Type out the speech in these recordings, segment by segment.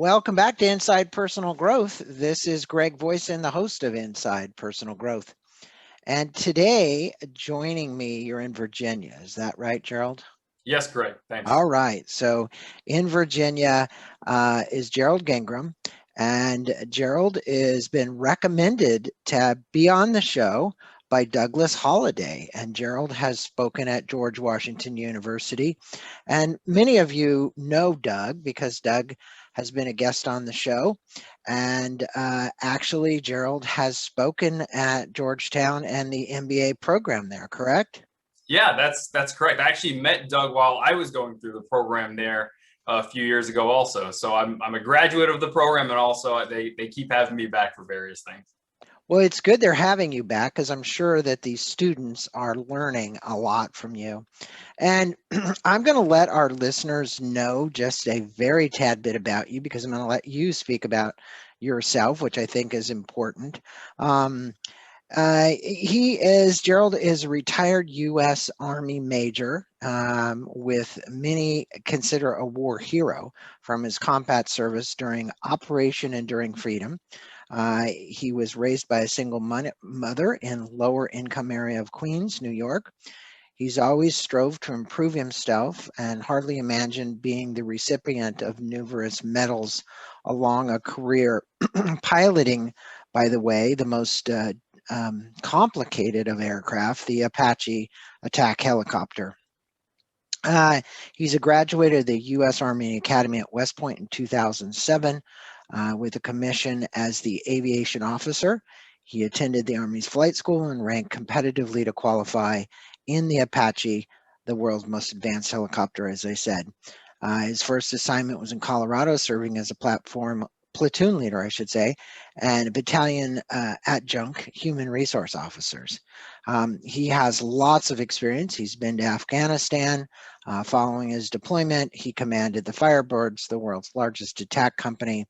Welcome back to Inside Personal Growth. This is Greg Voisen, the host of Inside Personal Growth. And today, joining me, you're in Virginia. Is that right, Gerald? Yes, Greg. Thanks. All right. So in Virginia is Gerald Gangram. And Gerald has been recommended to be on the show by Douglas Holladay. And Gerald has spoken at George Washington University. And many of you know Doug because Doug has been a guest on the show. And actually, Gerald has spoken at Georgetown and the MBA program there, correct? Yeah, that's correct. I actually met Doug while I was going through the program there a few years ago also. So I'm a graduate of the program, and also they keep having me back for various things. Well, it's good they're having you back because I'm sure that these students are learning a lot from you. And I'm going to let our listeners know just a very tad bit about you because I'm going to let you speak about yourself, which I think is important. Gerald is a retired U.S. Army major with many consider a war hero from his combat service during Operation Enduring Freedom. He was raised by a single mother in lower income area of Queens, New York. He's always strove to improve himself and hardly imagined being the recipient of numerous medals along a career piloting, by the way, the most complicated of aircraft, the Apache attack helicopter. He's a graduate of the U.S. Army Academy at West Point in 2007 with a commission as the aviation officer. He attended the Army's flight school and ranked competitively to qualify in the Apache, the world's most advanced helicopter, as I said. His first assignment was in Colorado, serving as a platoon leader, I should say, and a battalion adjunct human resource officers. He has lots of experience. He's been to Afghanistan. Following his deployment, he commanded the Firebirds, the world's largest attack company,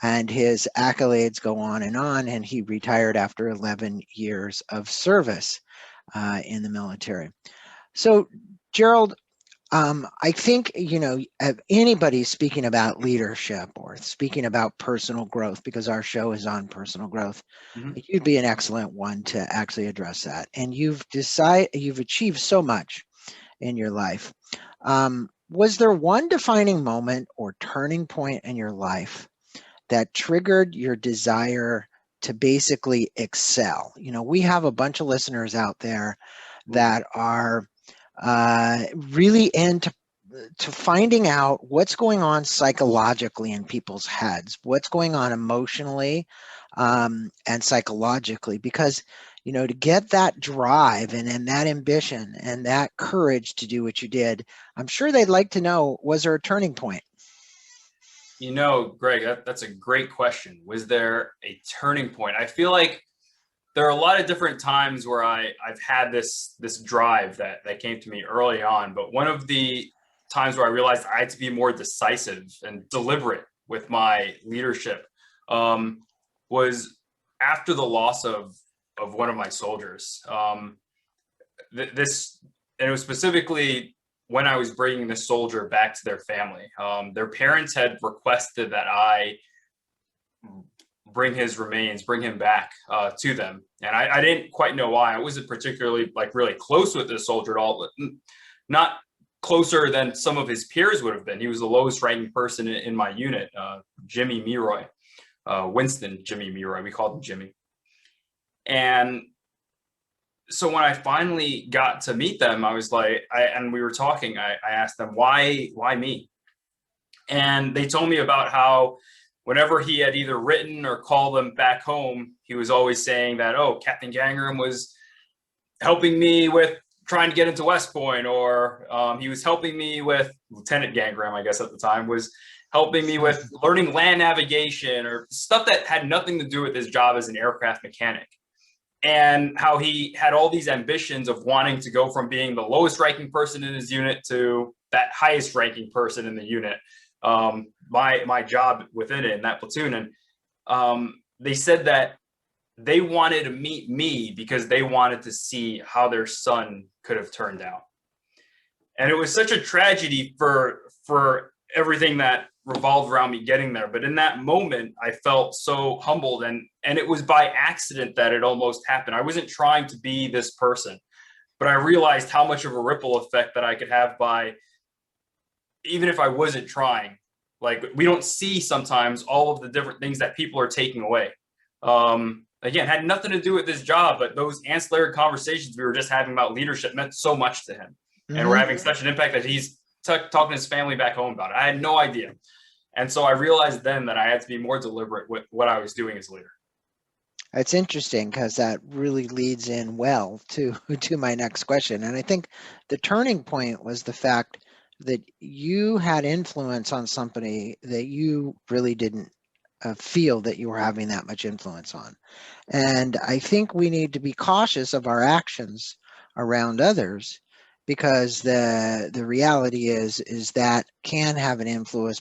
and his accolades go on, and he retired after 11 years of service in the military. So, Gerald, I think, anybody speaking about leadership or speaking about personal growth, because our show is on personal growth, you'd be an excellent one to actually address that. And you've achieved so much in your life. Was there one defining moment or turning point in your life that triggered your desire to basically excel? We have a bunch of listeners out there that are really into finding out what's going on psychologically in people's heads, what's going on emotionally and psychologically, because to get that drive and that ambition and that courage to do what you did, I'm sure they'd like to know, was there a turning point? Greg, that's a great question. Was there a turning point? I feel like there are a lot of different times where I've had this drive that came to me early on, but one of the times where I realized I had to be more decisive and deliberate with my leadership was after the loss of one of my soldiers. And it was specifically when I was bringing the soldier back to their family. Their parents had requested that I bring him back to them. And I didn't quite know why. I wasn't particularly really close with this soldier at all, but not closer than some of his peers would have been. He was the lowest ranking person in my unit, Jimmy Meroy, Winston Jimmy Meroy. We called him Jimmy. And so when I finally got to meet them, I was and we were talking, I asked them, why me? And they told me about how whenever he had either written or called them back home, he was always saying that, oh, Captain Gangram was helping me with trying to get into West Point, or he was helping me with, Lieutenant Gangram, I guess at the time, was helping me with learning land navigation or stuff that had nothing to do with his job as an aircraft mechanic. And how he had all these ambitions of wanting to go from being the lowest ranking person in his unit to that highest ranking person in the unit. My job within it in that platoon. And they said that they wanted to meet me because they wanted to see how their son could have turned out. And it was such a tragedy for everything that revolved around me getting there. But in that moment, I felt so humbled, and it was by accident that it almost happened. I wasn't trying to be this person, but I realized how much of a ripple effect that I could have by, even if I wasn't trying. Like, we don't see sometimes all of the different things that people are taking away. Again, had nothing to do with this job, but those ancillary conversations we were just having about leadership meant so much to him. And we're having such an impact that he's talking to his family back home about it. I had no idea. And so I realized then that I had to be more deliberate with what I was doing as a leader. It's interesting because that really leads in well to my next question. And I think the turning point was the fact that you had influence on somebody that you really didn't feel that you were having that much influence on. And I think we need to be cautious of our actions around others, because the reality is that can have an influence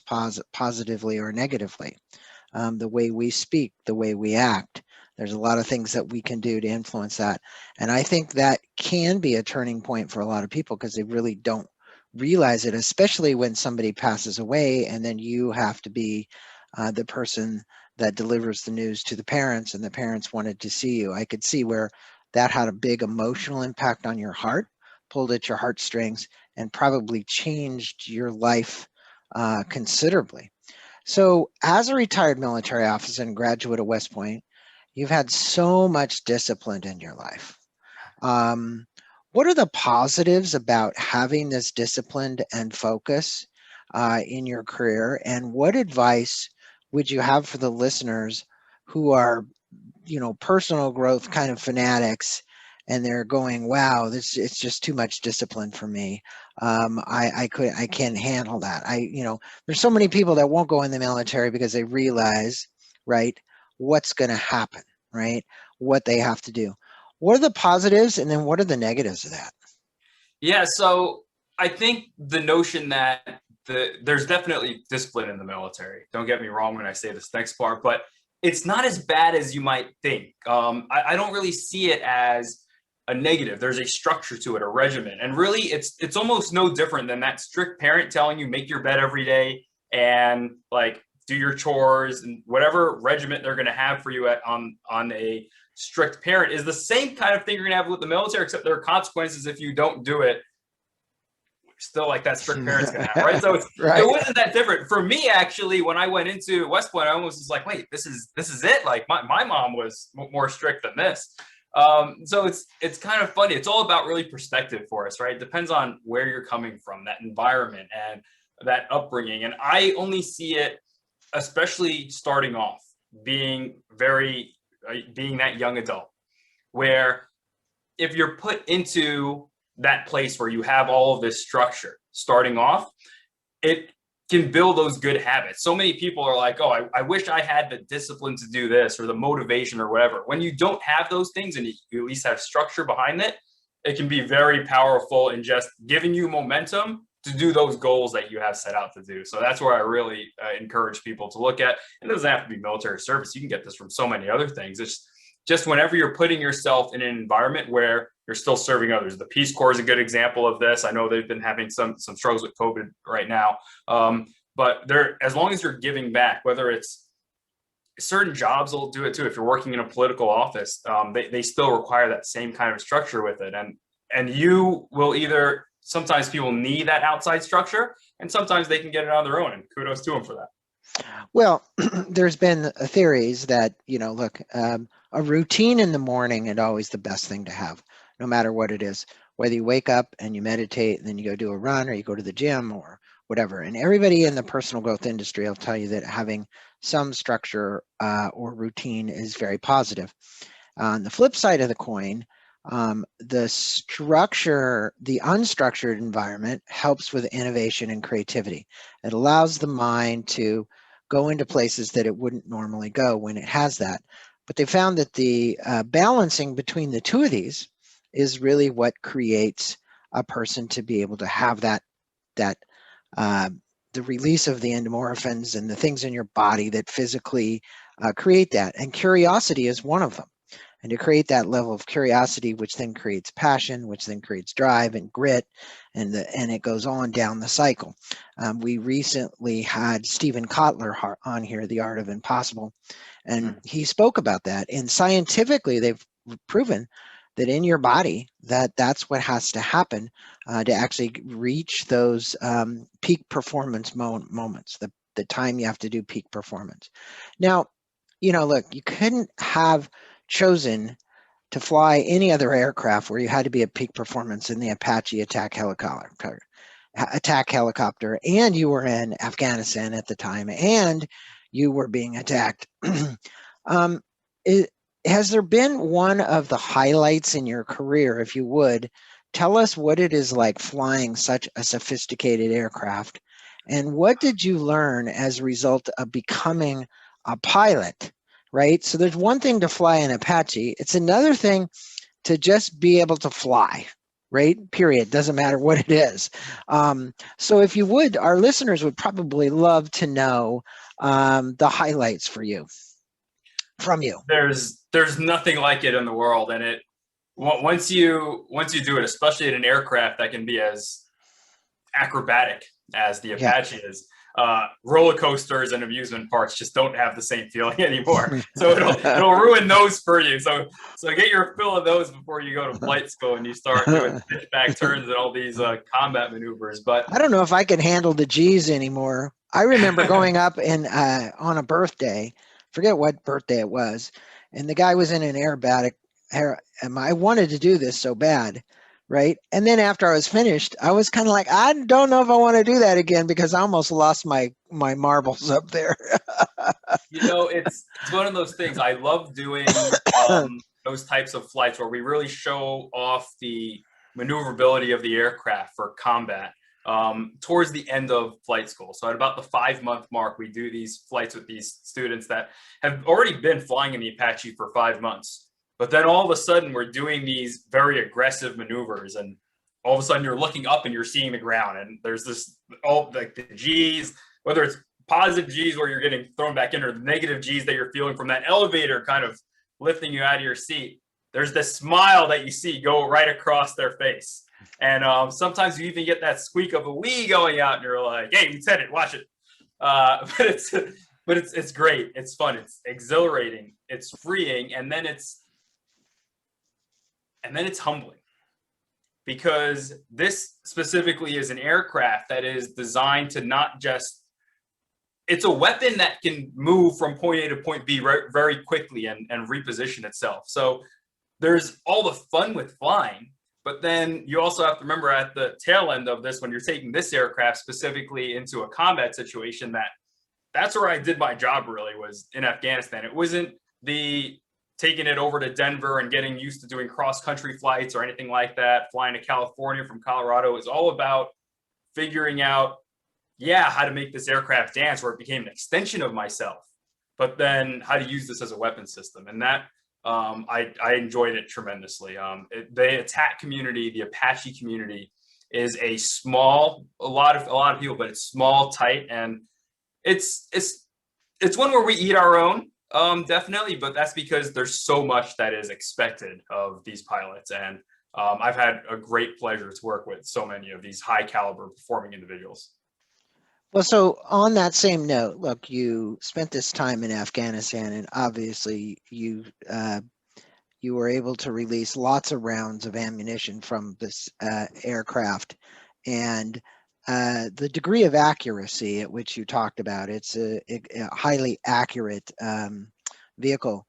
positively or negatively. The way we speak, the way we act. There's a lot of things that we can do to influence that. And I think that can be a turning point for a lot of people because they really don't realize it, especially when somebody passes away and then you have to be the person that delivers the news to the parents, and the parents wanted to see you. I could see where that had a big emotional impact on your heart, pulled at your heartstrings, and probably changed your life considerably. So as a retired military officer and graduate of West Point, you've had so much discipline in your life. What are the positives about having this discipline and focus in your career? And what advice would you have for the listeners who are, personal growth kind of fanatics, and they're going, wow, it's just too much discipline for me. I can't handle that. There's so many people that won't go in the military because they realize, right, what's going to happen, right? What they have to do. What are the positives, and then what are the negatives of that? Yeah, so I think the notion that there's definitely discipline in the military. Don't get me wrong when I say this next part, but it's not as bad as you might think. I don't really see it as a negative. There's a structure to it, a regimen, and really, it's almost no different than that strict parent telling you make your bed every day and like do your chores, and whatever regiment they're going to have for you on a strict parent is the same kind of thing you're going to have with the military, except there are consequences if you don't do it. Still, like that strict parent's going to have, right? So Right. it wasn't that different for me. Actually, when I went into West Point, I almost was like, wait, this is it. Like my mom was more strict than this. So it's kind of funny. It's all about really perspective for us, right? It depends on where you're coming from, that environment and that upbringing. And I only see it, especially starting off, being that young adult, where if you're put into that place where you have all of this structure starting off, it can build those good habits. So many people are like, oh, I wish I had the discipline to do this or the motivation or whatever. When you don't have those things and you at least have structure behind it, it can be very powerful in just giving you momentum to do those goals that you have set out to do. So that's where I really encourage people to look at. And it doesn't have to be military service. You can get this from so many other things. It's just whenever you're putting yourself in an environment where you're still serving others. The Peace Corps is a good example of this. I know they've been having some struggles with COVID right now. But as long as you're giving back, whether it's certain jobs will do it too. If you're working in a political office, they still require that same kind of structure with it. And you will either, sometimes people need that outside structure, and sometimes they can get it on their own, and kudos to them for that. Well, there's been theories that, look, a routine in the morning is always the best thing to have, no matter what it is, whether you wake up and you meditate and then you go do a run or you go to the gym or whatever. And everybody in the personal growth industry will tell you that having some structure or routine is very positive. On the flip side of the coin, the unstructured environment helps with innovation and creativity. It allows the mind to go into places that it wouldn't normally go when it has that. But they found that the balancing between the two of these is really what creates a person to be able to have that the release of the endorphins and the things in your body that physically create that. And curiosity is one of them. and to create that level of curiosity, which then creates passion, which then creates drive and grit, and it goes on down the cycle. We recently had Stephen Kotler on here, The Art of Impossible, and he spoke about that. And scientifically, they've proven that in your body, that's what has to happen to actually reach those peak performance moments, the time you have to do peak performance. Now, look, you couldn't have chosen to fly any other aircraft where you had to be at peak performance in the Apache attack helicopter, and you were in Afghanistan at the time, and you were being attacked. Has there been one of the highlights in your career, if you would, tell us what it is like flying such a sophisticated aircraft, and what did you learn as a result of becoming a pilot, right? So there's one thing to fly an Apache. It's another thing to just be able to fly, right? Period. Doesn't matter what it is. So if you would, our listeners would probably love to know the highlights from you. There's nothing like it in the world, and once you do it, especially in an aircraft that can be as acrobatic as the Apache is, roller coasters and amusement parks just don't have the same feeling anymore. So it'll ruin those for you. So get your fill of those before you go to flight school and you start doing pitchback turns and all these combat maneuvers. But I don't know if I can handle the G's anymore. I remember going up and on a birthday, forget what birthday it was, and the guy was in an aerobatic. I wanted to do this so bad, right? And then after I was finished, I was kind of like, I don't know if I want to do that again, because I almost lost my marbles up there. It's one of those things. I love doing those types of flights where we really show off the maneuverability of the aircraft for combat towards the end of flight school. So at about the 5-month mark, we do these flights with these students that have already been flying in the Apache for 5 months. But then all of a sudden, we're doing these very aggressive maneuvers, and all of a sudden, you're looking up and you're seeing the ground, and there's this like the G's, whether it's positive G's where you're getting thrown back in, or the negative G's that you're feeling from that elevator kind of lifting you out of your seat. There's this smile that you see go right across their face, and sometimes you even get that squeak of a wee going out, and you're like, "Hey, we said it, watch it." But it's great. It's fun. It's exhilarating. It's freeing, and then it's humbling, because this specifically is an aircraft that is designed to not just, it's a weapon that can move from point A to point B very quickly and reposition itself. So there's all the fun with flying, but then you also have to remember at the tail end of this, when you're taking this aircraft specifically into a combat situation, that's where I did my job, really, was in Afghanistan. It wasn't the taking it over to Denver and getting used to doing cross-country flights or anything like that, flying to California from Colorado. Is all about figuring out, how to make this aircraft dance, where it became an extension of myself, but then how to use this as a weapon system. And that, I enjoyed it tremendously. The attack community, the Apache community, is a lot of people, but it's small, tight, and it's one where we eat our own. Definitely, but that's because there's so much that is expected of these pilots, and I've had a great pleasure to work with so many of these high caliber performing individuals. Well, so on that same note, look, you spent this time in Afghanistan, and obviously you were able to release lots of rounds of ammunition from this aircraft, and the degree of accuracy at which you talked about, it's a highly accurate vehicle.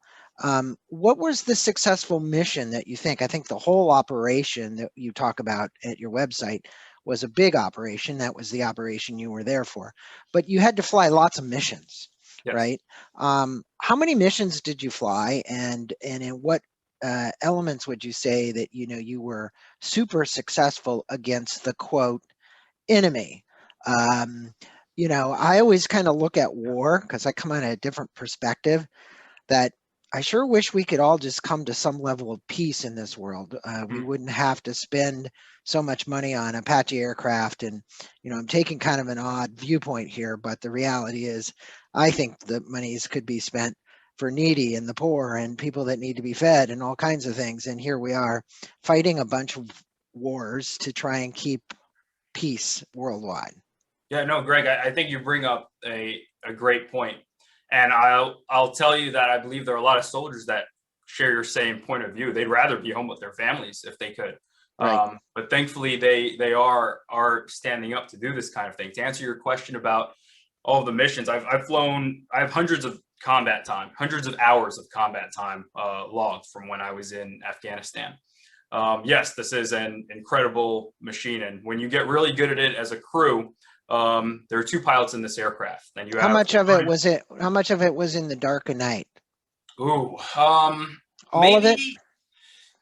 What was the successful mission that you think? I think the whole operation that you talk about at your website was a big operation. That was the operation you were there for. But you had to fly lots of missions, yes, right? How many missions did you fly, and in what elements would you say that you were super successful against the quote enemy? I always kind of look at war, because I come at a different perspective, that I sure wish we could all just come to some level of peace in this world. We wouldn't have to spend so much money on Apache aircraft. And, I'm taking kind of an odd viewpoint here, but the reality is I think the monies could be spent for needy and the poor and people that need to be fed and all kinds of things. And here we are fighting a bunch of wars to try and keep peace worldwide. Yeah, no, Greg, I think you bring up a great point. And I'll tell you that I believe there are a lot of soldiers that share your same point of view. They'd rather be home with their families if they could. Right. But thankfully, they are standing up to do this kind of thing. To answer your question about all of the missions, I have hundreds of combat time, hundreds of hours of combat time logged from when I was in Afghanistan. Yes, this is an incredible machine. And when you get really good at it as a crew, there are two pilots in this aircraft. And you How have much of it was it? How much of it was in the dark of night? Ooh, all maybe, of it.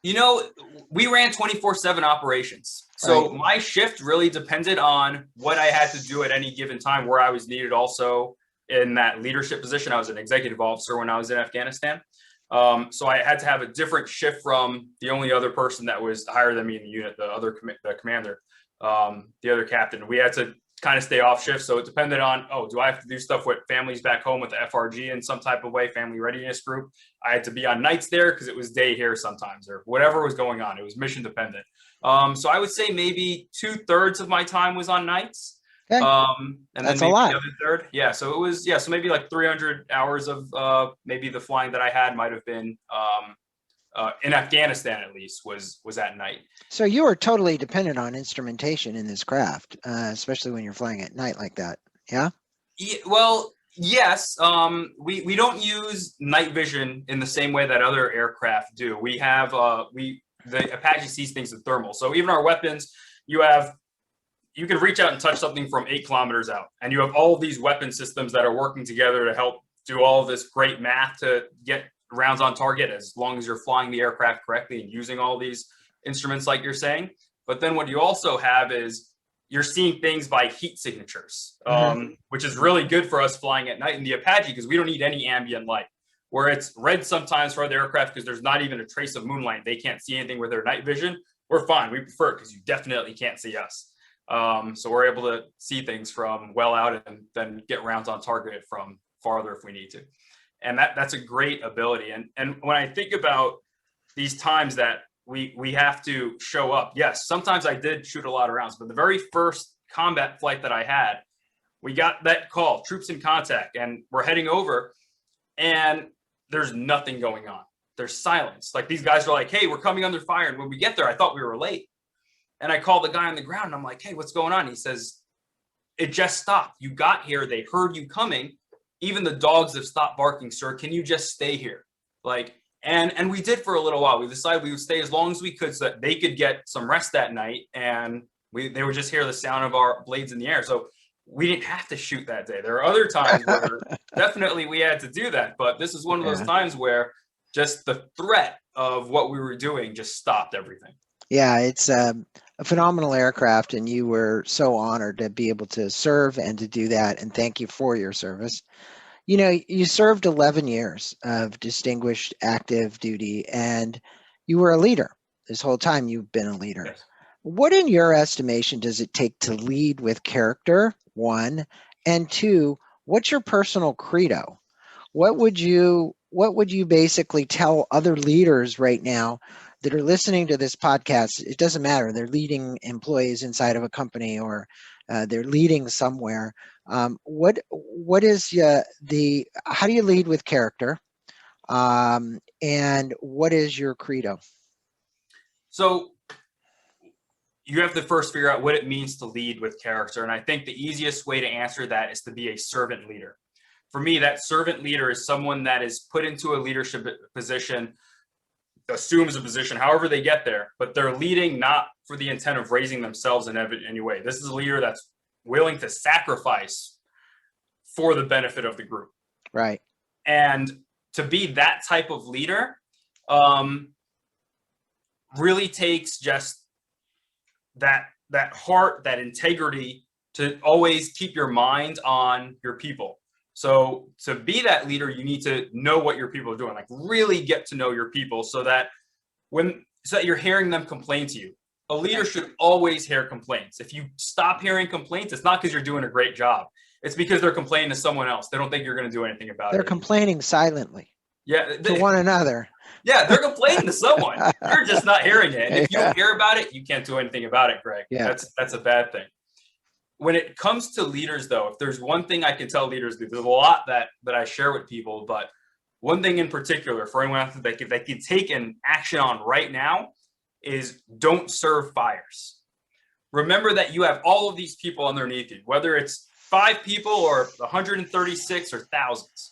You know, we ran 24/7 operations. So Right. my shift really depended on what I had to do at any given time, where I was needed also in that leadership position. I was an executive officer when I was in Afghanistan. So I had to have a different shift from the only other person that was higher than me in the unit, the commander, the other captain. We had to kind of stay off shift. So it depended on, do I have to do stuff with families back home with the FRG in some type of way, family readiness group? I had to be on nights there because it was day here sometimes, or whatever was going on. It was mission dependent. So I would say maybe 2/3 of my time was on nights. Okay. And That's then maybe a lot. the other third. Yeah. So it was, so maybe like 300 hours of maybe the flying that I had might have been in Afghanistan, at least, was at night. So you are totally dependent on instrumentation in this craft, especially when you're flying at night like that. Yeah. Yeah, well, yes. We don't use night vision in the same way that other aircraft do. We have the Apache sees things in thermal. So even our weapons, you can reach out and touch something from 8 kilometers out, and you have all of these weapon systems that are working together to help do all of this great math to get rounds on target, as long as you're flying the aircraft correctly and using all these instruments like you're saying. But then what you also have is you're seeing things by heat signatures, which is really good for us flying at night in the Apache, because we don't need any ambient light. Where it's red sometimes for other aircraft because there's not even a trace of moonlight. They can't see anything with their night vision. We're fine. We prefer it because you definitely can't see us. So we're able to see things from well out and then get rounds on target from farther if we need to. And that's a great ability. And when I think about these times that we have to show up, yes, sometimes I did shoot a lot of rounds, but the very first combat flight that I had, we got that call, troops in contact, and we're heading over, and there's nothing going on. There's silence. Like, these guys are like, hey, we're coming under fire. And when we get there, I thought we were late. And I called the guy on the ground, and I'm like, hey, what's going on? He says, it just stopped. You got here. They heard you coming. Even the dogs have stopped barking, sir. Can you just stay here? Like, and we did for a little while. We decided we would stay as long as we could so that they could get some rest that night. And they would just hear the sound of our blades in the air. So we didn't have to shoot that day. There are other times where definitely we had to do that. But this is one of those times where just the threat of what we were doing just stopped everything. Yeah, it's a phenomenal aircraft, and you were so honored to be able to serve and to do that. And thank you for your service. You know, you served 11 years of distinguished active duty, and you were a leader. This whole time you've been a leader. Yes. What, in your estimation, does it take to lead with character, one? And two, what's your personal credo? What would you basically tell other leaders right now that are listening to this podcast? It doesn't matter. They're leading employees inside of a company, or they're leading somewhere. What is how do you lead with character? And what is your credo? So you have to first figure out what it means to lead with character. And I think the easiest way to answer that is to be a servant leader. For me, that servant leader is someone that is put into a leadership position, assumes a position, however they get there, but they're leading not for the intent of raising themselves in any way. This is a leader that's willing to sacrifice for the benefit of the group. Right. And to be that type of leader really takes just that heart, that integrity, to always keep your mind on your people. So to be that leader, you need to know what your people are doing, like really get to know your people, so that you're hearing them complain to you. A leader should always hear complaints. If you stop hearing complaints, it's not because you're doing a great job. It's because they're complaining to someone else. They don't think you're going to do anything about it. They're complaining silently. Yeah. to one another. Yeah, they're complaining to someone. You're just not hearing it. And if you Yeah. don't hear about it, you can't do anything about it, Greg. Yeah. That's a bad thing. When it comes to leaders, though, if there's one thing I can tell leaders, there's a lot that I share with people, but one thing in particular for anyone that can take an action on right now is don't serve fires. Remember that you have all of these people underneath you, whether it's 5 people or 136 or thousands.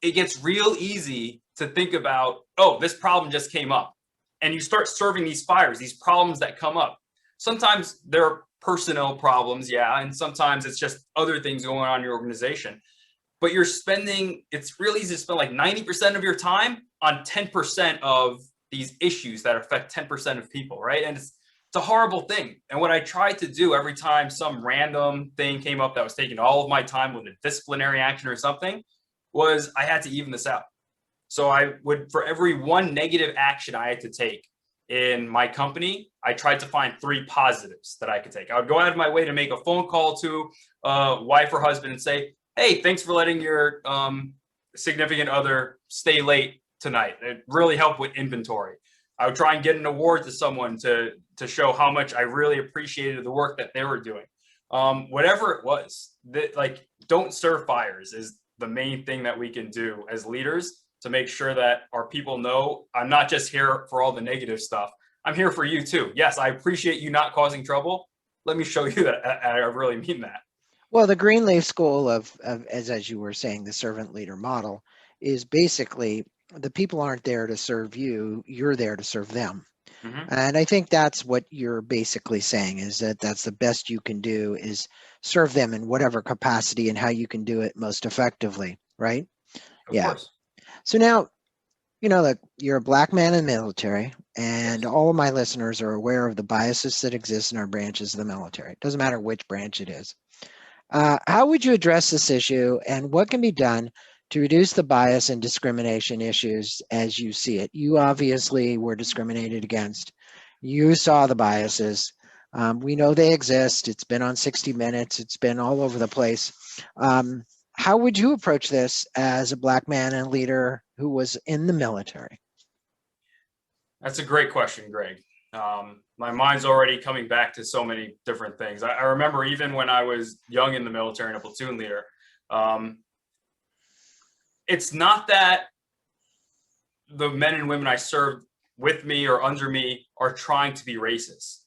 It gets real easy to think about, oh, this problem just came up. And you start serving these fires, these problems that come up. Sometimes there are personnel problems, yeah, and sometimes it's just other things going on in your organization. But it's really easy to spend like 90% of your time on 10% of these issues that affect 10% of people, right? And it's a horrible thing. And what I tried to do every time some random thing came up that was taking all of my time with a disciplinary action or something was I had to even this out. So I would, for every one negative action I had to take in my company, I tried to find 3 positives that I could take. I would go out of my way to make a phone call to wife or husband and say, hey, thanks for letting your significant other stay late tonight. It really helped with inventory. I would try and get an award to someone to show how much I really appreciated the work that they were doing. Whatever it was, like, don't serve fires is the main thing that we can do as leaders to make sure that our people know I'm not just here for all the negative stuff. I'm here for you too. Yes, I appreciate you not causing trouble. Let me show you that I really mean that. Well, the Greenleaf School of as you were saying, the servant leader model is basically the people aren't there to serve you, you're there to serve them. Mm-hmm. And I think that's what you're basically saying, is that that's the best you can do, is serve them in whatever capacity and how you can do it most effectively, right? Of course. So now, you know that you're a Black man in the military, and yes, all of my listeners are aware of the biases that exist in our branches of the military. It doesn't matter which branch it is. How would you address this issue, and what can be done to reduce the bias and discrimination issues as you see it? You obviously were discriminated against. You saw the biases. We know they exist. It's been on 60 Minutes. It's been all over the place. How would you approach this as a Black man and leader who was in the military? That's a great question, Greg. My mind's already coming back to so many different things. I remember even when I was young in the military and a platoon leader, it's not that the men and women I served with me or under me are trying to be racist.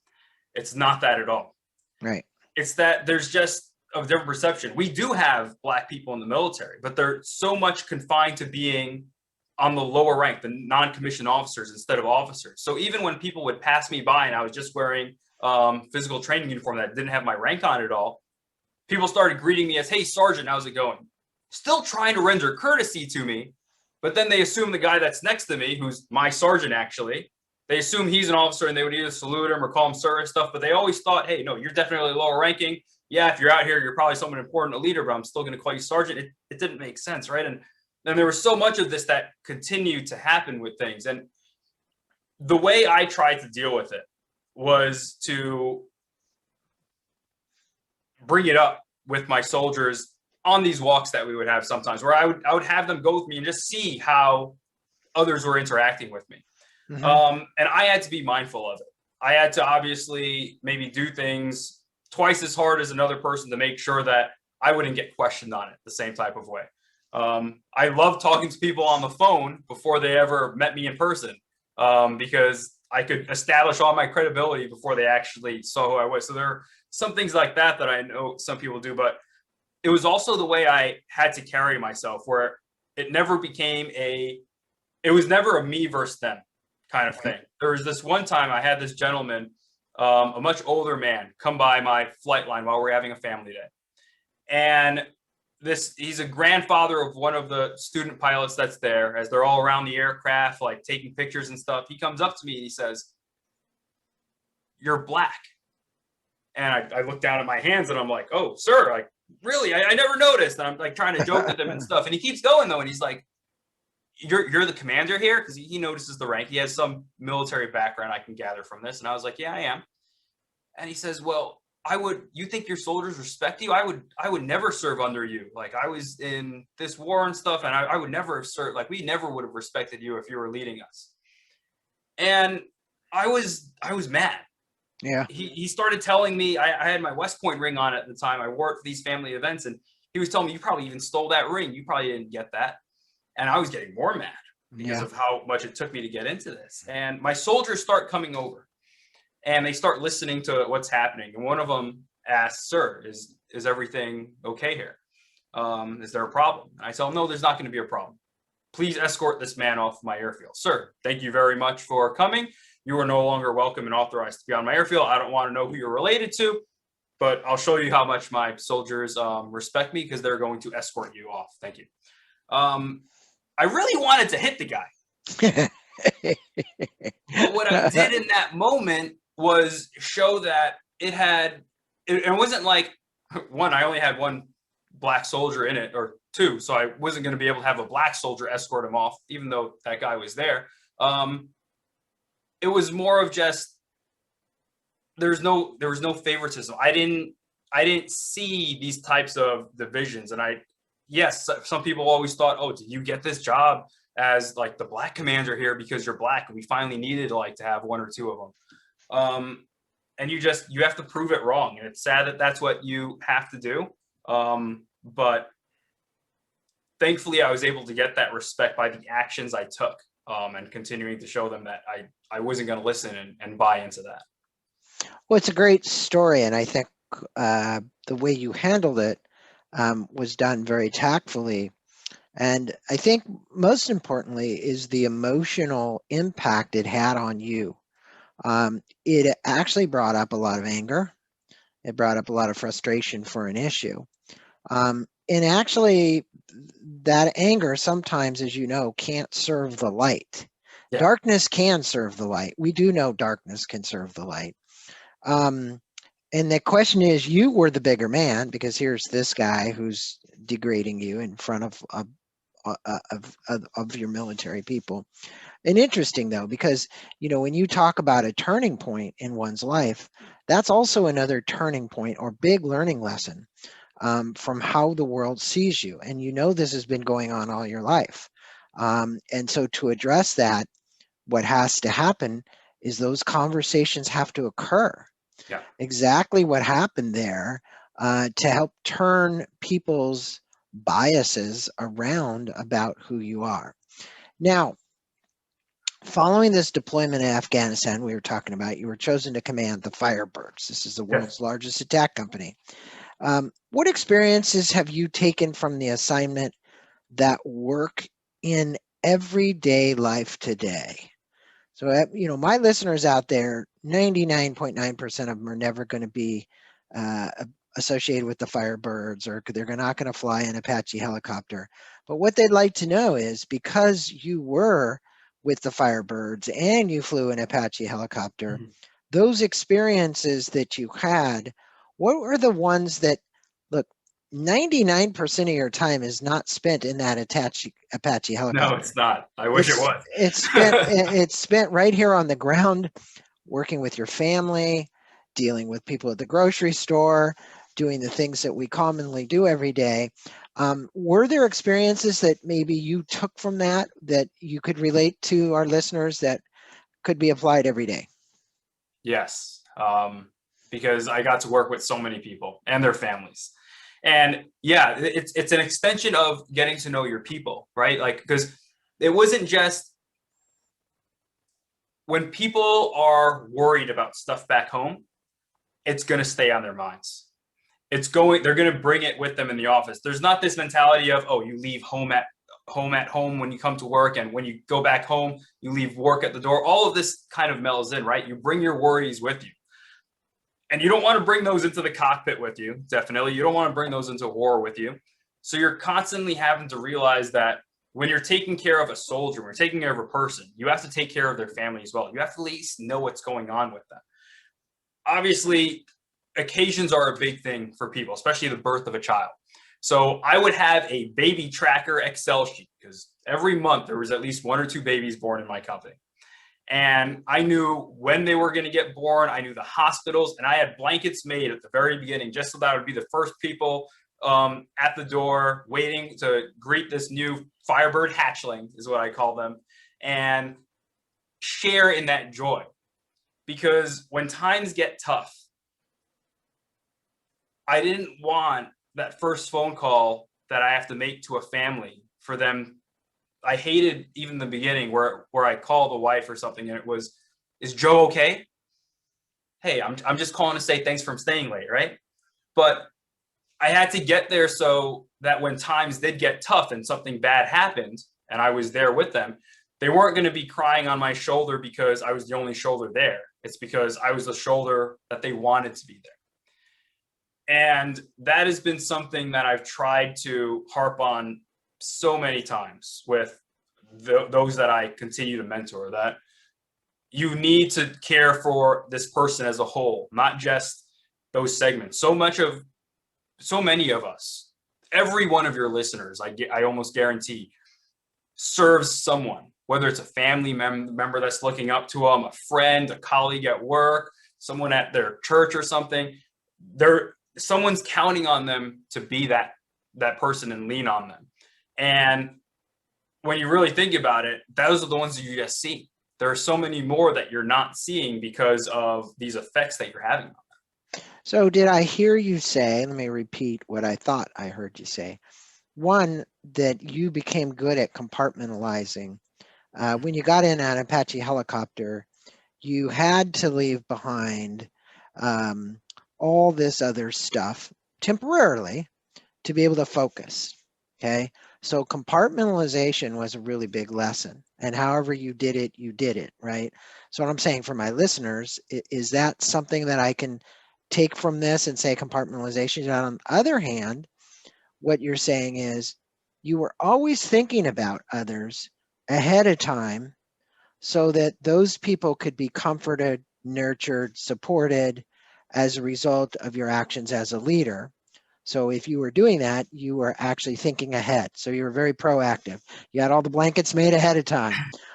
It's not that at all. Right. It's that there's just a different perception. We do have Black people in the military, but they're so much confined to being on the lower rank, the non-commissioned officers instead of officers. So even when people would pass me by and I was just wearing physical training uniform that didn't have my rank on at all, people started greeting me as, hey, Sergeant, how's it going? Still trying to render courtesy to me, but then they assume the guy that's next to me, who's my sergeant actually, they assume he's an officer and they would either salute him or call him sir and stuff, but they always thought, hey, no, you're definitely lower ranking. Yeah, if you're out here, you're probably someone important, a leader, but I'm still going to call you sergeant. It didn't make sense, right? And there was so much of this that continued to happen with things. And the way I tried to deal with it was to bring it up with my soldiers on these walks that we would have sometimes, where I would have them go with me and just see how others were interacting with me. Mm-hmm. And I had to be mindful of it. I had to obviously maybe do things twice as hard as another person to make sure that I wouldn't get questioned on it the same type of way. I love talking to people on the phone before they ever met me in person, because I could establish all my credibility before they actually saw who I was. So there are some things like that I know some people do, but it was also the way I had to carry myself, where it never became it was never a me versus them kind of thing. There was this one time I had this gentleman, a much older man, come by my flight line while we're having a family day. And he's a grandfather of one of the student pilots that's there, as they're all around the aircraft, like taking pictures and stuff. He comes up to me and he says, "You're Black." And I look down at my hands and I'm like, "Oh, sir, like, really? I never noticed." And I'm like trying to joke with him and stuff. And he keeps going though. And he's like, you're the commander here? Because he notices the rank. He has some military background I can gather from this. And I was like, yeah, I am. And he says, well, you think your soldiers respect you? I would never serve under you. Like, I was in this war and stuff, and I would never have served, like, we never would have respected you if you were leading us. And I was mad. Yeah. He started telling me, I had my West Point ring on at the time. I wore it for these family events, and he was telling me, you probably even stole that ring. You probably didn't get that. And I was getting more mad because of how much it took me to get into this. And my soldiers start coming over, and they start listening to what's happening. And one of them asks, "Sir, is everything okay here? Is there a problem?" And I tell him, "No, there's not going to be a problem. Please escort this man off my airfield." "Sir, thank you very much for coming. You are no longer welcome and authorized to be on my airfield. I don't want to know who you're related to, but I'll show you how much my soldiers respect me, because they're going to escort you off. Thank you." I really wanted to hit the guy. But what I did in that moment was show that it wasn't like, one, I only had one black soldier in it, or two, so I wasn't going to be able to have a black soldier escort him off, even though that guy was there. It was more of just, there was no favoritism. I didn't see these types of divisions. And yes, some people always thought, "Oh, did you get this job as like the black commander here because you're black?" And we finally needed like to have one or two of them. And you have to prove it wrong. And it's sad that that's what you have to do. But thankfully I was able to get that respect by the actions I took, and continuing to show them that I wasn't going to listen and buy into that. Well, it's a great story, and I think the way you handled it was done very tactfully. And I think most importantly is the emotional impact it had on you. It actually brought up a lot of anger. It brought up a lot of frustration for an issue. And actually, that anger sometimes, as you know, can't serve the light. Yeah. Darkness can serve the light. We do know darkness can serve the light. And the question is, you were the bigger man, because here's this guy who's degrading you in front of your military people. And interesting though, because when you talk about a turning point in one's life, that's also another turning point or big learning lesson from how the world sees you. And this has been going on all your life. And so to address that, what has to happen is those conversations have to occur. Yeah. Exactly what happened there to help turn people's biases around about who you are. Now, following this deployment in Afghanistan, we were talking about, you were chosen to command the Firebirds. This is the world's largest attack company. What experiences have you taken from the assignment that work in everyday life today? So, my listeners out there, 99.9% of them are never going to be associated with the Firebirds, or they're not going to fly an Apache helicopter. But what they'd like to know is, because you were with the Firebirds and you flew an Apache helicopter, those experiences that you had, what were the ones that, look, 99% of your time is not spent in that Apache helicopter. No, it's not. I wish it was. It's spent right here on the ground, working with your family, dealing with people at the grocery store, doing the things that we commonly do every day. Were there experiences that maybe you took from that you could relate to our listeners that could be applied every day? Yes, because I got to work with so many people and their families. And yeah, it's an extension of getting to know your people, right? Like, because it wasn't just when people are worried about stuff back home, it's going to stay on their minds. They're going to bring it with them in the office. There's not this mentality of, oh, you leave home at home when you come to work, and when you go back home, you leave work at the door. All of this kind of melds in, right? You bring your worries with you. And you don't want to bring those into the cockpit with you, definitely. You don't want to bring those into war with you. So you're constantly having to realize that when you're taking care of a soldier, when you're taking care of a person, you have to take care of their family as well. You have to at least know what's going on with them. Obviously, occasions are a big thing for people, especially the birth of a child. So I would have a baby tracker Excel sheet, because every month there was at least one or two babies born in my company. And I knew when they were going to get born. I knew the hospitals, and I had blankets made at the very beginning, just so that I would be the first people at the door waiting to greet this new Firebird hatchling, is what I call them, and share in that joy. Because when times get tough, I didn't want that first phone call that I have to make to a family for them. I hated even the beginning where I called the wife or something and it was, "Is Joe okay? Hey, I'm just calling to say thanks for staying late," right? But I had to get there so that when times did get tough and something bad happened and I was there with them, they weren't going to be crying on my shoulder because I was the only shoulder there. It's because I was the shoulder that they wanted to be there. And that has been something that I've tried to harp on so many times with those that I continue to mentor, that you need to care for this person as a whole, not just those segments. So many of us, every one of your listeners, I almost guarantee, serves someone, whether it's a family member that's looking up to them, a friend, a colleague at work, someone at their church or something. Someone's counting on them to be that person and lean on them. And when you really think about it, those are the ones that you just see. There are so many more that you're not seeing because of these effects that you're having on them. So did I hear you say, let me repeat what I thought I heard you say. One, that you became good at compartmentalizing. When you got in an Apache helicopter, you had to leave behind all this other stuff temporarily to be able to focus, okay? So compartmentalization was a really big lesson, and however you did it, right? So what I'm saying for my listeners, is that something that I can take from this and say compartmentalization? And on the other hand, what you're saying is you were always thinking about others ahead of time so that those people could be comforted, nurtured, supported as a result of your actions as a leader. So if you were doing that, you were actually thinking ahead. So you were very proactive. You had all the blankets made ahead of time,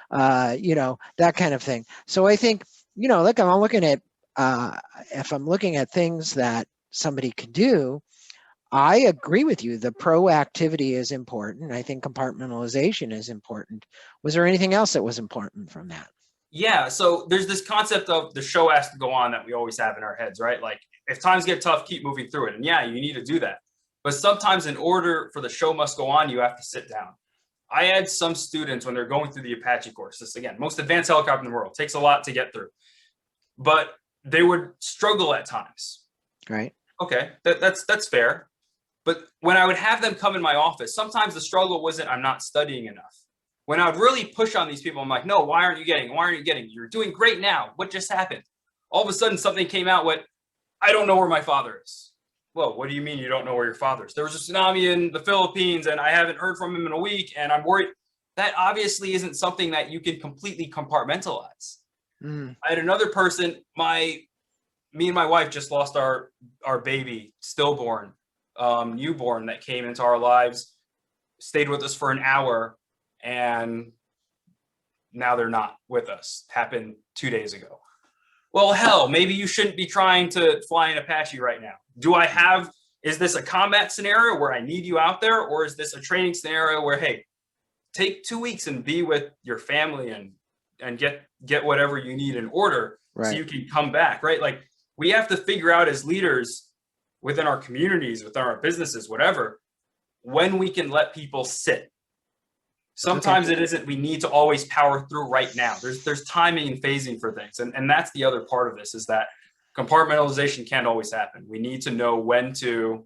that kind of thing. So I think, look, I'm looking at, if I'm looking at things that somebody could do, I agree with you. The proactivity is important. I think compartmentalization is important. Was there anything else that was important from that? Yeah, so there's this concept of the show has to go on that we always have in our heads, right? Like, if times get tough, keep moving through it. And yeah, you need to do that. But sometimes in order for the show must go on, you have to sit down. I had some students when they're going through the Apache course, this again, most advanced helicopter in the world, takes a lot to get through, but they would struggle at times. Right. Okay, that's fair. But when I would have them come in my office, sometimes the struggle wasn't I'm not studying enough. When I would really push on these people, I'm like, no, why aren't you getting? You're doing great now. What just happened? All of a sudden, something came out with, I don't know where my father is. Well, what do you mean you don't know where your father is? There was a tsunami in the Philippines and I haven't heard from him in a week and I'm worried. That obviously isn't something that you can completely compartmentalize. I had another person, me and my wife just lost our baby, stillborn, newborn, that came into our lives, stayed with us for an hour, and now they're not with us. Happened 2 days ago. Well, hell, maybe you shouldn't be trying to fly an Apache right now. Is this a combat scenario where I need you out there? Or is this a training scenario where, hey, take 2 weeks and be with your family and get whatever you need in order, right, so you can come back, right? Like, we have to figure out as leaders within our communities, within our businesses, whatever, when we can let people sit. Sometimes it isn't, we need to always power through right now. There's timing and phasing for things. And that's the other part of this, is that compartmentalization can't always happen. We need to know when to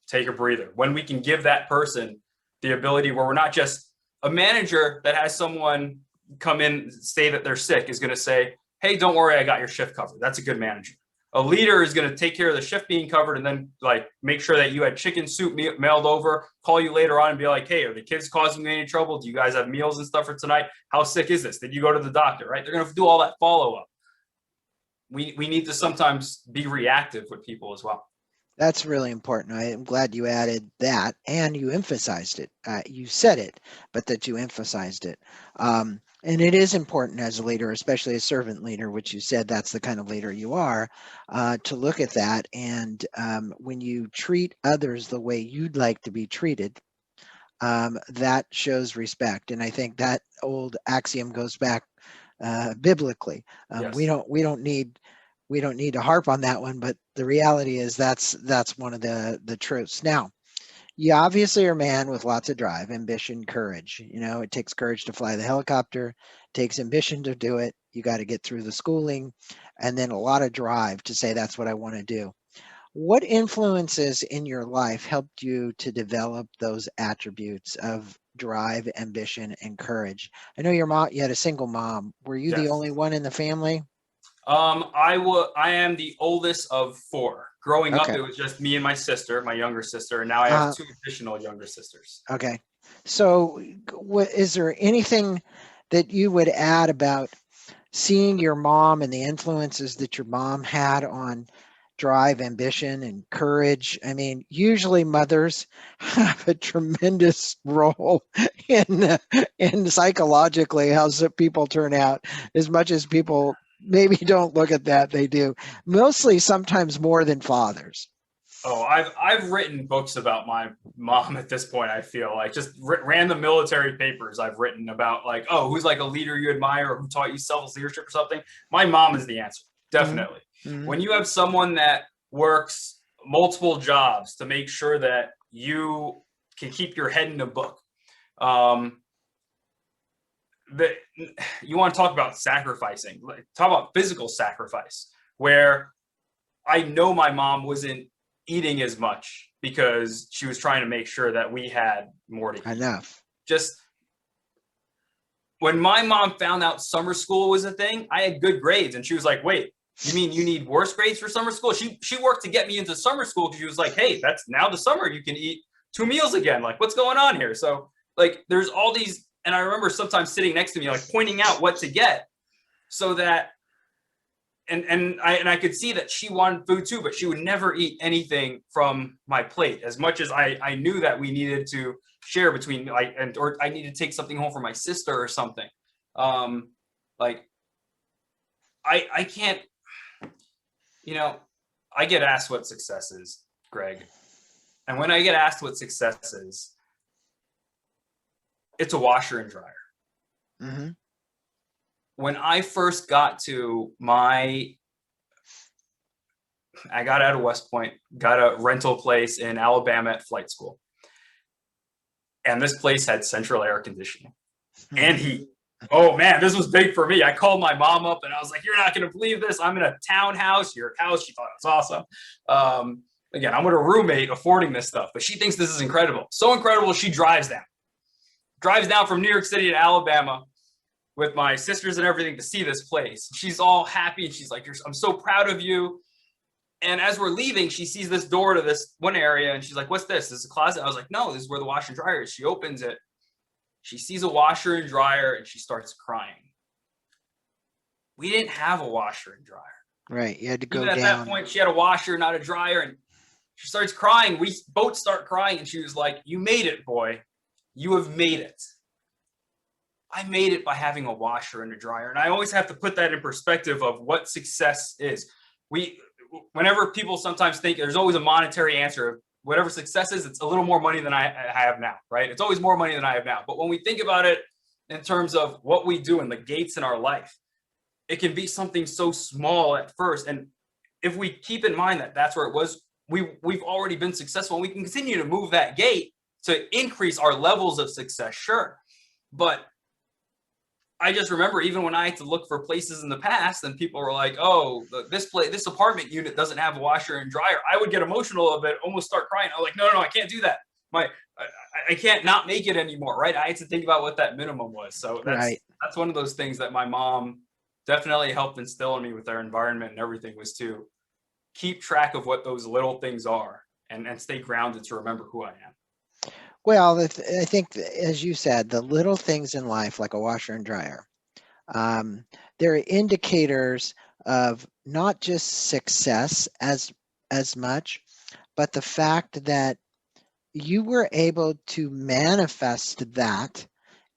take a breather, when we can give that person the ability where we're not just a manager that has someone come in, say that they're sick, is going to say, hey, don't worry, I got your shift covered. That's a good manager. A leader is going to take care of the shift being covered and then make sure that you had chicken soup mailed over, call you later on and be like, hey, are the kids causing you any trouble? Do you guys have meals and stuff for tonight? How sick is this? Did you go to the doctor, right? They're going to do all that follow-up. We need to sometimes be reactive with people as well. That's really important. I am glad you added that and you emphasized it. You said it, but that you emphasized it. And it is important as a leader, especially a servant leader, which you said that's the kind of leader you are, to look at that. And when you treat others the way you'd like to be treated, that shows respect. And I think that old axiom goes back biblically. Yes. We don't need to harp on that one, but the reality is that's one of the truths. Now, you obviously are a man with lots of drive, ambition, courage. You know, it takes courage to fly the helicopter, it takes ambition to do it. You got to get through the schooling, and then a lot of drive to say that's what I want to do. What influences in your life helped you to develop those attributes of drive, ambition, and courage? I know your mom, you had a single mom. Were you the Yes. only one in the family? I am the oldest of four. Growing up, Okay. it was just me and my sister, my younger sister, and now I have Uh, two additional younger sisters. okay. So, is there anything that you would add about seeing your mom and the influences that your mom had on drive, ambition, and courage? I mean, usually mothers have a tremendous role in psychologically how people turn out. As much as people maybe don't look at that, they do. Mostly, sometimes more than fathers. Oh, I've written books about my mom at this point. I feel like just random military papers I've written about, like, oh, who's like a leader you admire or who taught you selfless leadership or something. My mom is the answer, definitely. Mm-hmm. When you have someone that works multiple jobs to make sure that you can keep your head in a book, that you want to talk about sacrificing, like, talk about physical sacrifice, where I know my mom wasn't eating as much because she was trying to make sure that we had more to eat. Enough. Just when my mom found out summer school was a thing, I had good grades, and she was like, "Wait, you mean you need worse grades for summer school?" She worked to get me into summer school because she was like, "Hey, that's now the summer you can eat 2 meals again. Like, what's going on here?" So, like, there's all these, and I remember sometimes sitting next to me, like, pointing out what to get, so that and I could see that she wanted food too, but she would never eat anything from my plate. As much as I knew that we needed to share between, like, and or I needed to take something home for my sister or something. Like, I can't, you know, I get asked what success is, Greg, and when I get asked what success is, it's a washer and dryer. Mm-hmm. When I first got to I got out of West Point, got a rental place in Alabama at flight school. And this place had central air conditioning and heat. Oh man, this was big for me. I called my mom up and I was like, "You're not going to believe this. I'm in a townhouse, your house." She thought it was awesome. Again, I'm with a roommate affording this stuff, but she thinks this is incredible. So incredible, she drives down from New York City to Alabama with my sisters and everything to see this place. She's all happy and she's like, "I'm so proud of you." And as we're leaving, she sees this door to this one area and she's like, "What's this? This is a closet?" I was like, "No, this is where the washer and dryer is." She opens it. She sees a washer and dryer and she starts crying. We didn't have a washer and dryer. Right. You had to go Even at that down. point, she had a washer, not a dryer. And she starts crying. We both start crying. And she was like, "You made it, boy. You have made it." I made it by having a washer and a dryer. And I always have to put that in perspective of what success is. Whenever people sometimes think there's always a monetary answer, whatever success is, it's a little more money than I have now, right? It's always more money than I have now. But when we think about it in terms of what we do and the gates in our life, it can be something so small at first. And if we keep in mind that that's where it was, we've already been successful, and we can continue to move that gate to increase our levels of success, sure. But I just remember even when I had to look for places in the past and people were like, "Oh, this apartment unit doesn't have a washer and dryer," I would get emotional a bit, almost start crying. I was like, no, I can't do that. I can't not make it anymore, right? I had to think about what that minimum was. So Right. that's one of those things that my mom definitely helped instill in me with our environment and everything, was to keep track of what those little things are and stay grounded to remember who I am. Well, I think, as you said, the little things in life, like a washer and dryer, they're indicators of not just success as much, but the fact that you were able to manifest that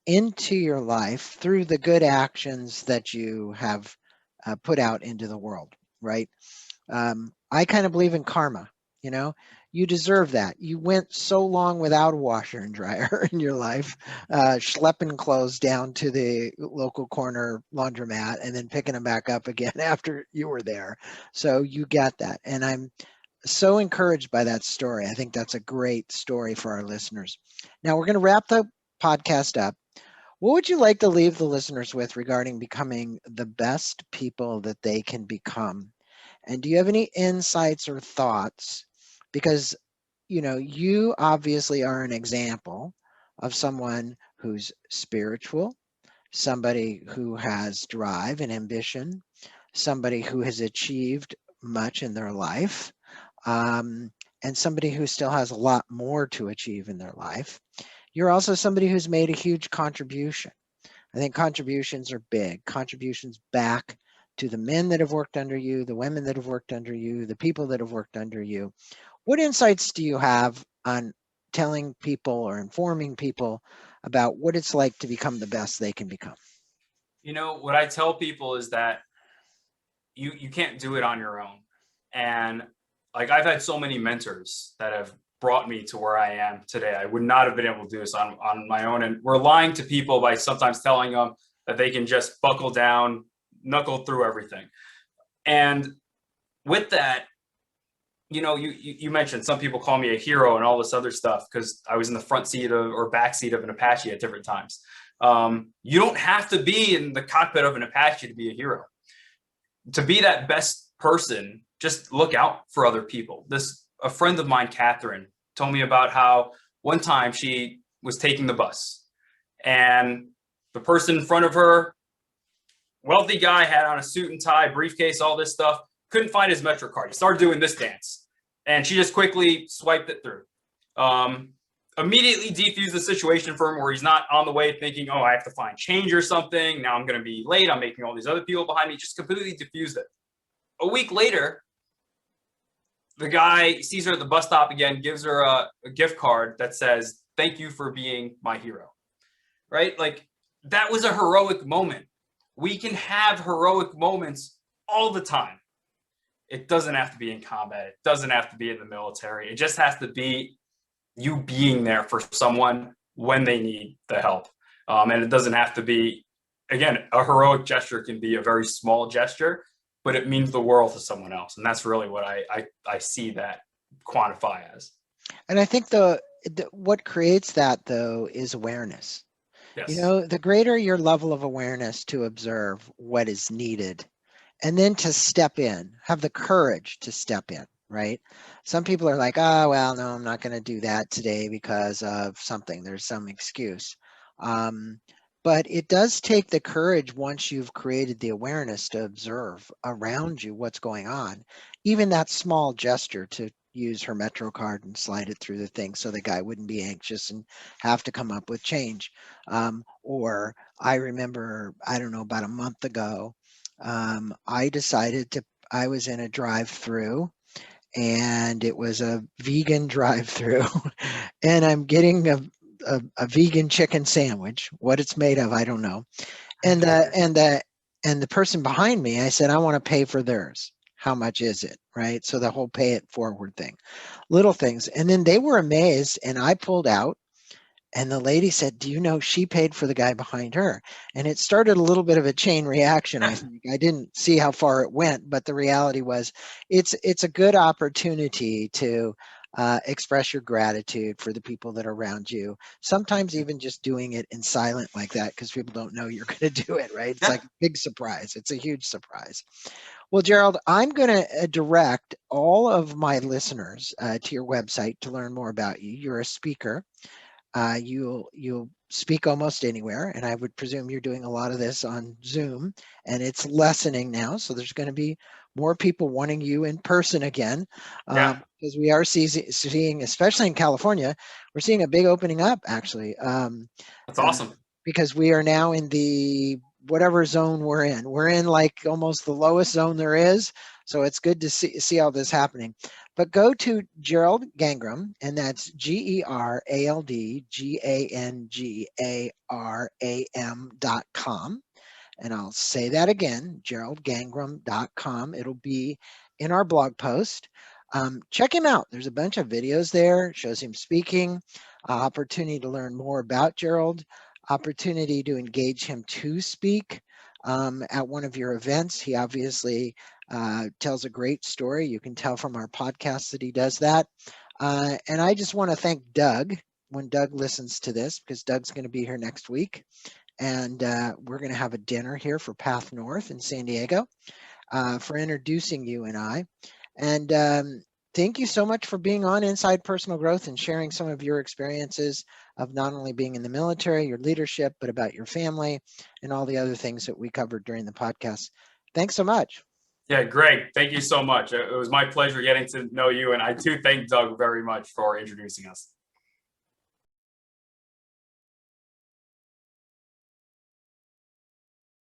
into your life through the good actions that you have put out into the world, right? I kind of believe in karma. You know, you deserve that. You went so long without a washer and dryer in your life, schlepping clothes down to the local corner laundromat and then picking them back up again after you were there. So you get that. And I'm so encouraged by that story. I think that's a great story for our listeners. Now we're going to wrap the podcast up. What would you like to leave the listeners with regarding becoming the best people that they can become? And do you have any insights or thoughts? Because, you know, you obviously are an example of someone who's spiritual, somebody who has drive and ambition, somebody who has achieved much in their life, and somebody who still has a lot more to achieve in their life. You're also somebody who's made a huge contribution. I think contributions are big. Contributions back to the men that have worked under you, the women that have worked under you, the people that have worked under you. What insights do you have on telling people or informing people about what it's like to become the best they can become? You know, what I tell people is that you can't do it on your own. And like, I've had so many mentors that have brought me to where I am today. I would not have been able to do this on my own. And we're lying to people by sometimes telling them that they can just buckle down, knuckle through everything. And with that, you know, you mentioned some people call me a hero and all this other stuff because I was in the front seat or back seat of an Apache at different times. You don't have to be in the cockpit of an Apache to be a hero. To be that best person, just look out for other people. A friend of mine, Catherine, told me about how one time she was taking the bus and the person in front of her, wealthy guy, had on a suit and tie, briefcase, all this stuff, couldn't find his Metro card. He started doing this dance and she just quickly swiped it through. Immediately defused the situation for him where he's not on the way thinking, oh, I have to find change or something. Now I'm going to be late. I'm making all these other people behind me. Just completely diffused it. A week later, the guy sees her at the bus stop again, gives her a gift card that says, thank you for being my hero, right? Like, that was a heroic moment. We can have heroic moments all the time. It doesn't have to be in combat. It doesn't have to be in the military. It just has to be you being there for someone when they need the help. And it doesn't have to be, again, a heroic gesture can be a very small gesture, but it means the world to someone else. And that's really what I see that quantify as. And I think what creates that, though, is awareness. Yes. You know, the greater your level of awareness to observe what is needed, and then to step in, have the courage to step in, right? Some people are like, oh, well, no, I'm not going to do that today because of something. There's some excuse. But it does take the courage once you've created the awareness to observe around you what's going on. Even that small gesture to use her Metro card and slide it through the thing so the guy wouldn't be anxious and have to come up with change. Or I remember, I don't know, about a month ago, I was in a drive-through and it was a vegan drive-through and I'm getting a vegan chicken sandwich. What it's made of, I don't know. And the person behind me, I said, I want to pay for theirs. How much is it? Right. So the whole pay it forward thing, little things. And then they were amazed and I pulled out and the lady said, do you know she paid for the guy behind her? And it started a little bit of a chain reaction. I think I didn't see how far it went, but the reality was it's a good opportunity to express your gratitude for the people that are around you. Sometimes even just doing it in silent like that because people don't know you're going to do it, right? It's like a big surprise. It's a huge surprise. Well, Gerald, I'm going to direct all of my listeners to your website to learn more about you. You're a speaker. You'll speak almost anywhere, and I would presume you're doing a lot of this on Zoom, and it's lessening now, so there's going to be more people wanting you in person again, because we are seeing, especially in California, we're seeing a big opening up, actually. That's awesome. Because we are now in the whatever zone we're in. We're in like almost the lowest zone there is, so it's good to see all this happening. But go to Gerald Gangram, and that's GeraldGangaram.com. And I'll say that again, geraldgangram.com. It'll be in our blog post. Check him out. There's a bunch of videos there, shows him speaking, opportunity to learn more about Gerald, opportunity to engage him to speak at one of your events. He obviously tells a great story. You can tell from our podcast that he does that. And I just want to thank Doug when Doug listens to this, because Doug's going to be here next week. And we're going to have a dinner here for Path North in San Diego for introducing you and I. And thank you so much for being on Inside Personal Growth and sharing some of your experiences of not only being in the military, your leadership, but about your family and all the other things that we covered during the podcast. Thanks so much. Yeah, Greg, thank you so much. It was my pleasure getting to know you. And I do thank Doug very much for introducing us.